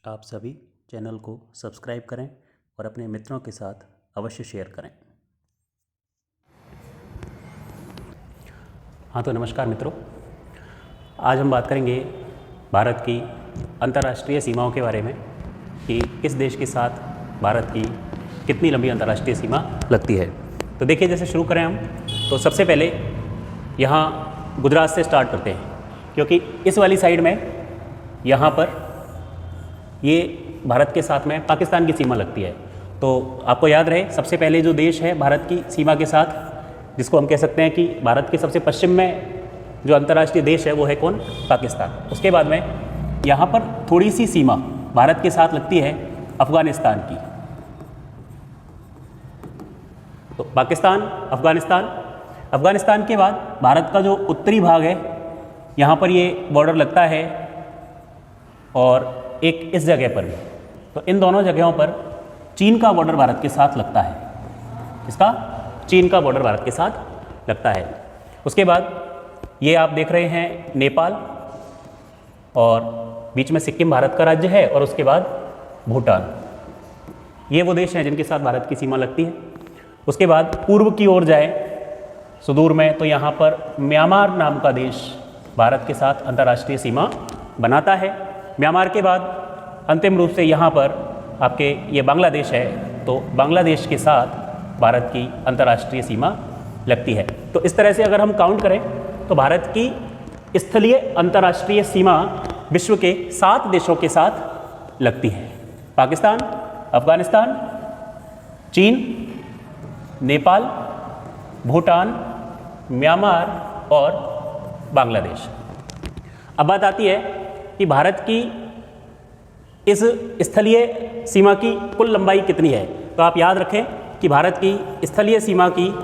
आप सभी चैनल को सब्सक्राइब करें और अपने मित्रों के साथ अवश्य शेयर करें। हाँ तो नमस्कार मित्रों, आज हम बात करेंगे भारत की अंतर्राष्ट्रीय सीमाओं के बारे में कि किस देश के साथ भारत की कितनी लंबी अंतर्राष्ट्रीय सीमा लगती है। तो देखिए, जैसे शुरू करें हम तो सबसे पहले यहाँ गुजरात से स्टार्ट करते हैं, क्योंकि इस वाली साइड में यहाँ पर ये भारत के साथ में पाकिस्तान की सीमा लगती है। तो आपको याद रहे, सबसे पहले जो देश है भारत की सीमा के साथ, जिसको हम कह सकते हैं कि भारत के सबसे पश्चिम में जो अंतर्राष्ट्रीय देश है वो है कौन? पाकिस्तान। उसके बाद में यहाँ पर थोड़ी सी सीमा भारत के साथ लगती है अफ़गानिस्तान की। तो पाकिस्तान, अफ़गानिस्तान के बाद भारत का जो उत्तरी भाग है यहाँ पर ये बॉर्डर लगता है, और एक इस जगह पर भी। तो इन दोनों जगहों पर चीन का बॉर्डर भारत के साथ लगता है। इसका चीन का बॉर्डर भारत के साथ लगता है। उसके बाद ये आप देख रहे हैं नेपाल, और बीच में सिक्किम भारत का राज्य है, और उसके बाद भूटान। ये वो देश हैं जिनके साथ भारत की सीमा लगती है। उसके बाद पूर्व की ओर जाए सुदूर में, तो यहाँ पर म्यांमार नाम का देश भारत के साथ अंतर्राष्ट्रीय सीमा बनाता है। म्यांमार के बाद अंतिम रूप से यहाँ पर आपके ये बांग्लादेश है, तो बांग्लादेश के साथ भारत की अंतर्राष्ट्रीय सीमा लगती है। तो इस तरह से अगर हम काउंट करें तो भारत की स्थलीय अंतर्राष्ट्रीय सीमा विश्व के 7 देशों के साथ लगती है: पाकिस्तान, अफ़गानिस्तान, चीन, नेपाल, भूटान, म्यांमार और बांग्लादेश। अब बात आती है कि भारत की इस स्थलीय सीमा की कुल लंबाई कितनी है। तो आप याद रखें कि भारत की स्थलीय सीमा की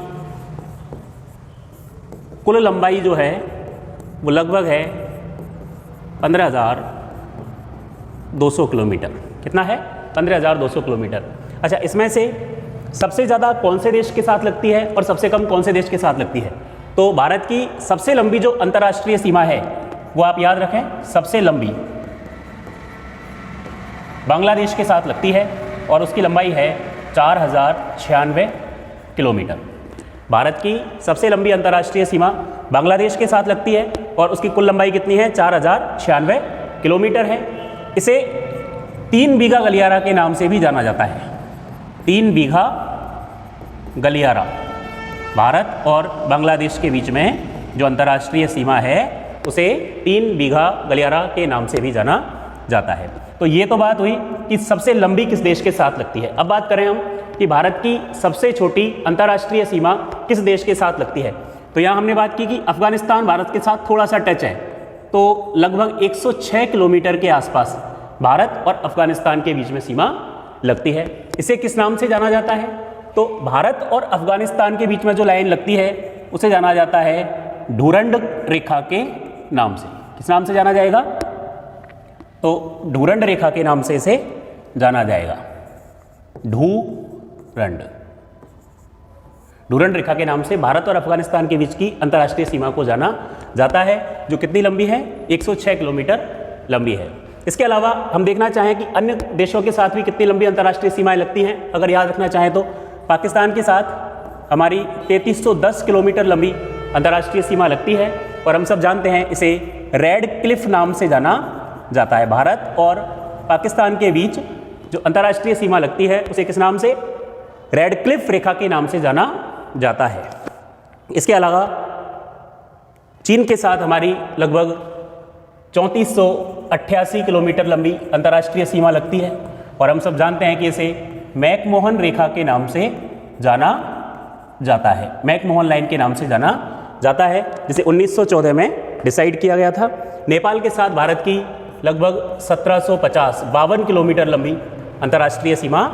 कुल लंबाई जो है वो लगभग है 15,200 किलोमीटर। कितना है? 15,200 किलोमीटर। अच्छा, इसमें से सबसे ज़्यादा कौन से देश के साथ लगती है और सबसे कम कौन से देश के साथ लगती है? तो भारत की सबसे लंबी जो अंतर्राष्ट्रीय सीमा है वो आप याद रखें, सबसे लंबी बांग्लादेश के साथ लगती है, और उसकी लंबाई है 4,096 किलोमीटर। भारत की सबसे लंबी अंतर्राष्ट्रीय सीमा बांग्लादेश के साथ लगती है, और उसकी कुल लंबाई कितनी है? 4,096 किलोमीटर है। इसे 3 बीघा गलियारा के नाम से भी जाना जाता है। 3 बीघा गलियारा। भारत और बांग्लादेश के बीच में जो अंतर्राष्ट्रीय सीमा है उसे 3 बीघा गलियारा के नाम से भी जाना जाता है। तो ये तो बात हुई कि सबसे लंबी किस देश के साथ लगती है। अब बात करें हम कि भारत की सबसे छोटी अंतर्राष्ट्रीय सीमा किस देश के साथ लगती है। तो यहाँ हमने बात की कि अफ़गानिस्तान भारत के साथ थोड़ा सा टच है, तो लगभग 106 किलोमीटर के आसपास भारत और अफ़गानिस्तान के बीच में सीमा लगती है। इसे किस नाम से जाना जाता है? तो भारत और अफ़गानिस्तान के बीच में जो लाइन लगती है उसे जाना जाता है डूरंड रेखा के नाम से। किस नाम से जाना जाएगा? तो डूरंड रेखा के नाम से इसे जाना जाएगा। डूरंड रेखा के नाम से भारत और अफ़गानिस्तान के बीच की अंतर्राष्ट्रीय सीमा को जाना जाता है, जो कितनी लंबी है? 106 किलोमीटर लंबी है। इसके अलावा हम देखना चाहें कि अन्य देशों के साथ भी कितनी लंबी अंतर्राष्ट्रीय सीमाएं लगती हैं, अगर याद रखना चाहें तो पाकिस्तान के साथ हमारी 3310 किलोमीटर लंबी अंतर्राष्ट्रीय सीमा लगती है, और हम सब जानते हैं इसे रेड क्लिफ नाम से जाना जाता है। भारत और पाकिस्तान के बीच जो अंतर्राष्ट्रीय सीमा लगती है उसे किस नाम से? रेड क्लिफ रेखा के नाम से जाना जाता है। इसके अलावा चीन के साथ हमारी लगभग 3488 किलोमीटर लंबी अंतर्राष्ट्रीय सीमा लगती है, और हम सब जानते हैं कि इसे मैकमोहन रेखा के नाम से जाना जाता है। मैकमोहन लाइन के नाम से जाना जाता है, जिसे 1914 में डिसाइड किया गया था। नेपाल के साथ भारत की लगभग 1752 किलोमीटर लंबी अंतर्राष्ट्रीय सीमा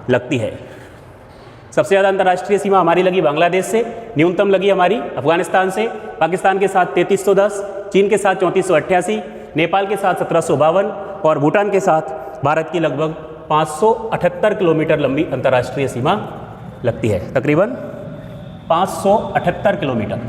लगती है। सबसे ज़्यादा अंतर्राष्ट्रीय सीमा हमारी लगी बांग्लादेश से, न्यूनतम लगी हमारी अफ़गानिस्तान से, पाकिस्तान के साथ 3310, चीन के साथ 3488, नेपाल के साथ 1752 और भूटान के साथ भारत की लगभग 578 किलोमीटर लंबी अंतर्राष्ट्रीय सीमा लगती है। तकरीबन 578 किलोमीटर।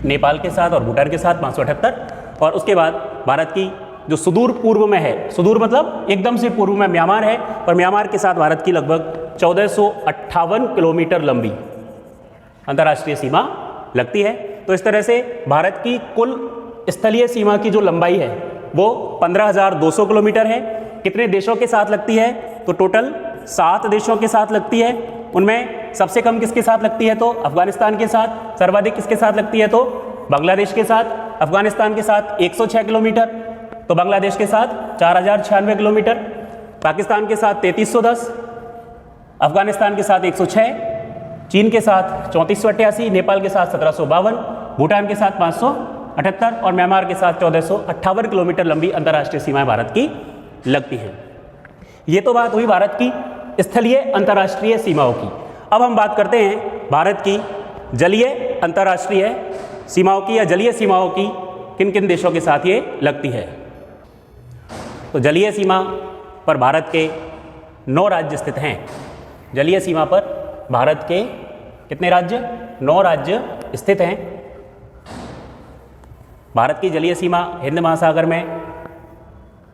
नेपाल के साथ और भूटान के साथ 578, और उसके बाद भारत की जो सुदूर पूर्व में है, सुदूर मतलब एकदम से पूर्व में म्यांमार है, और म्यांमार के साथ भारत की लगभग 1458 किलोमीटर लंबी अंतर्राष्ट्रीय सीमा लगती है। तो इस तरह से भारत की कुल स्थलीय सीमा की जो लंबाई है वो 15,200 किलोमीटर है। कितने देशों के साथ लगती है? तो टोटल 7 देशों के साथ लगती है। उनमें सबसे कम किसके साथ लगती है? तो अफगानिस्तान के साथ। सर्वाधिक किसके साथ लगती है? तो बांग्लादेश के साथ। अफगानिस्तान के साथ 106 किलोमीटर, तो बांग्लादेश के साथ 4096 किलोमीटर, पाकिस्तान के साथ 3310, अफगानिस्तान के साथ 106, चीन के साथ 3488, नेपाल के साथ 1752, भूटान के साथ 578 और म्यांमार के साथ 1458 किलोमीटर लंबी अंतर्राष्ट्रीय सीमाएं भारत की लगती हैं। ये तो बात हुई भारत की स्थलीय अंतर्राष्ट्रीय सीमाओं की। अब हम बात करते हैं भारत की जलीय अंतर्राष्ट्रीय सीमाओं की, या जलीय सीमाओं की किन किन देशों के साथ ये लगती है। तो जलीय सीमा पर भारत के 9 राज्य स्थित हैं। जलीय सीमा पर भारत के कितने राज्य? 9 राज्य स्थित हैं। भारत की जलीय सीमा हिंद महासागर में,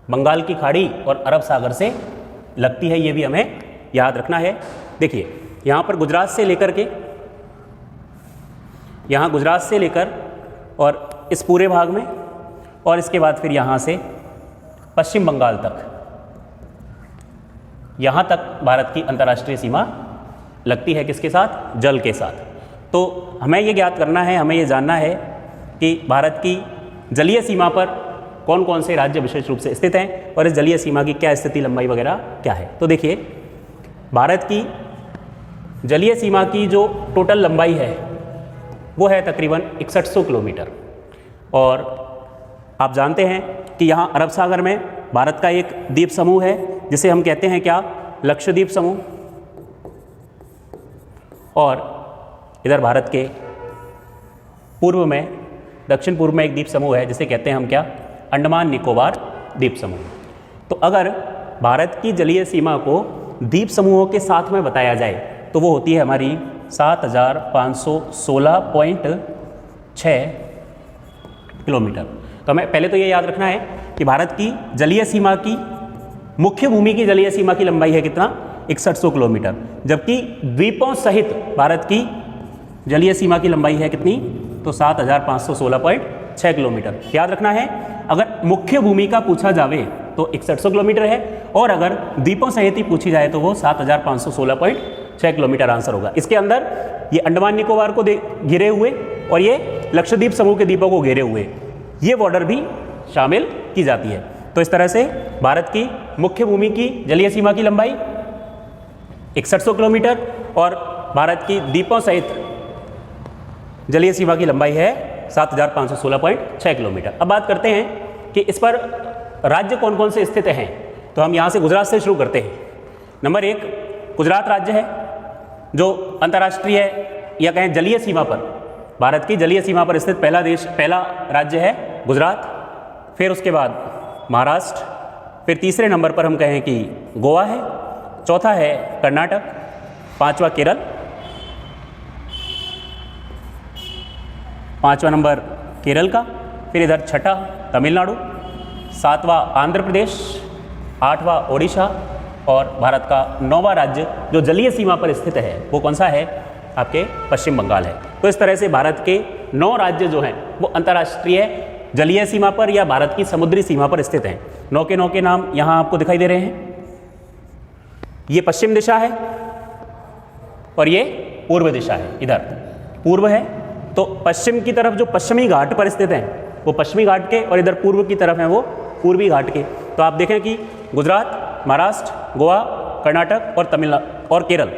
बंगाल की खाड़ी और अरब सागर से लगती है। ये भी हमें याद रखना है। देखिए यहाँ पर गुजरात से लेकर के, यहाँ गुजरात से लेकर और इस पूरे भाग में, और इसके बाद फिर यहाँ से पश्चिम बंगाल तक, यहाँ तक भारत की अंतर्राष्ट्रीय सीमा लगती है। किसके साथ? जल के साथ। तो हमें ये ज्ञात करना है, हमें ये जानना है कि भारत की जलीय सीमा पर कौन कौन से राज्य विशेष रूप से स्थित हैं और इस जलीय सीमा की क्या स्थिति, लंबाई वगैरह क्या है। तो देखिए भारत की जलीय सीमा की जो टोटल लंबाई है वो है तकरीबन 6100 किलोमीटर। और आप जानते हैं कि यहाँ अरब सागर में भारत का एक द्वीप समूह है जिसे हम कहते हैं क्या? लक्षद्वीप समूह। और इधर भारत के पूर्व में, दक्षिण पूर्व में एक द्वीप समूह है जिसे कहते हैं हम क्या? अंडमान निकोबार द्वीप समूह। तो अगर भारत की जलीय सीमा को द्वीप समूहों के साथ में बताया जाए तो वो होती है हमारी 7516.6 किलोमीटर। तो हमें पहले तो ये याद रखना है कि भारत की जलीय सीमा की, मुख्य भूमि की जलीय सीमा की लंबाई है कितना? 6100 किलोमीटर, जबकि द्वीपों सहित भारत की जलीय सीमा की लंबाई है कितनी? तो 7516.6 किलोमीटर। याद रखना है, अगर मुख्य भूमि का पूछा जावे तो 6100 किलोमीटर है, और अगर द्वीपों सहित ही पूछी जाए तो वो 7516.6 किलोमीटर आंसर होगा। इसके अंदर ये अंडमान निकोबार को घिरे हुए और ये लक्षद्वीप समूह के द्वीपों को घेरे हुए ये बॉर्डर भी शामिल की जाती है। तो इस तरह से भारत की मुख्य भूमि की जलीय सीमा की लंबाई 6100 किलोमीटर और भारत की द्वीपों सहित जलीय सीमा की लंबाई है 7516.6 किलोमीटर। अब बात करते हैं कि इस पर राज्य कौन कौन से स्थित हैं। तो हम यहाँ से गुजरात से शुरू करते हैं। नंबर 1 गुजरात राज्य है जो अंतर्राष्ट्रीय या कहें जलीय सीमा पर, भारत की जलीय सीमा पर स्थित पहला राज्य है गुजरात। फिर उसके बाद महाराष्ट्र, फिर तीसरे नंबर पर हम कहें कि गोवा है, चौथा है कर्नाटक, पांचवा केरल, पांचवा नंबर केरल का, फिर इधर छठा तमिलनाडु, सातवां आंध्र प्रदेश, आठवां ओडिशा और भारत का 9वां राज्य जो जलीय सीमा पर स्थित है वो कौन सा है? आपके पश्चिम बंगाल है। तो इस तरह से भारत के 9 राज्य जो हैं वो अंतर्राष्ट्रीय जलीय सीमा पर या भारत की समुद्री सीमा पर स्थित हैं। 9 के नाम यहाँ आपको दिखाई दे रहे हैं। ये पश्चिम दिशा है और ये पूर्व दिशा है। इधर पूर्व है तो पश्चिम की तरफ जो पश्चिमी घाट पर स्थित हैं वो पश्चिमी घाट के, और इधर पूर्व की तरफ हैं वो पूर्वी घाट के। तो आप देखें कि गुजरात, महाराष्ट्र, गोवा, कर्नाटक और तमिलनाडु और केरल,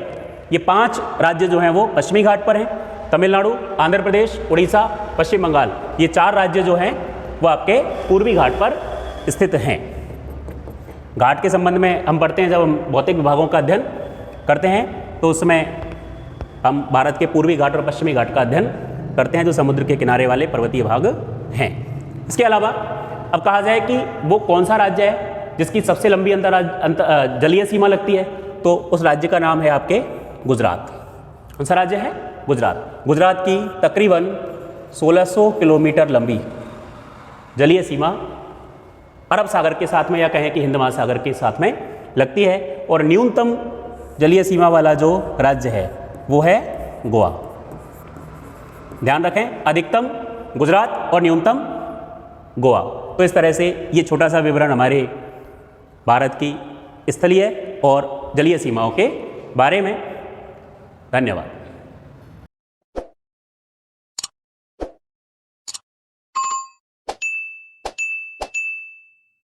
ये 5 राज्य जो हैं वो पश्चिमी घाट पर हैं। तमिलनाडु, आंध्र प्रदेश, उड़ीसा, पश्चिम बंगाल, ये 4 राज्य जो हैं वो आपके पूर्वी घाट पर स्थित हैं। घाट के संबंध में हम पढ़ते हैं, जब हम भौतिक विभागों का अध्ययन करते हैं तो उसमें हम भारत के पूर्वी घाट और पश्चिमी घाट का अध्ययन करते हैं जो समुद्र के किनारे वाले पर्वतीय भाग हैं। इसके अलावा अब कहा जाए कि वो कौन सा राज्य है जिसकी सबसे लंबी जलीय सीमा लगती है, तो उस राज्य का नाम है आपके गुजरात। कौन सा राज्य है? गुजरात। गुजरात की तकरीबन 1600 किलोमीटर लंबी जलीय सीमा अरब सागर के साथ में या कहें कि हिंद महासागर के साथ में लगती है। और न्यूनतम जलीय सीमा वाला जो राज्य है वो है गोवा। ध्यान रखें, अधिकतम गुजरात और न्यूनतम गोवा। तो इस तरह से ये छोटा सा विवरण हमारे भारत की स्थलीय और जलीय सीमाओं के बारे में। धन्यवाद।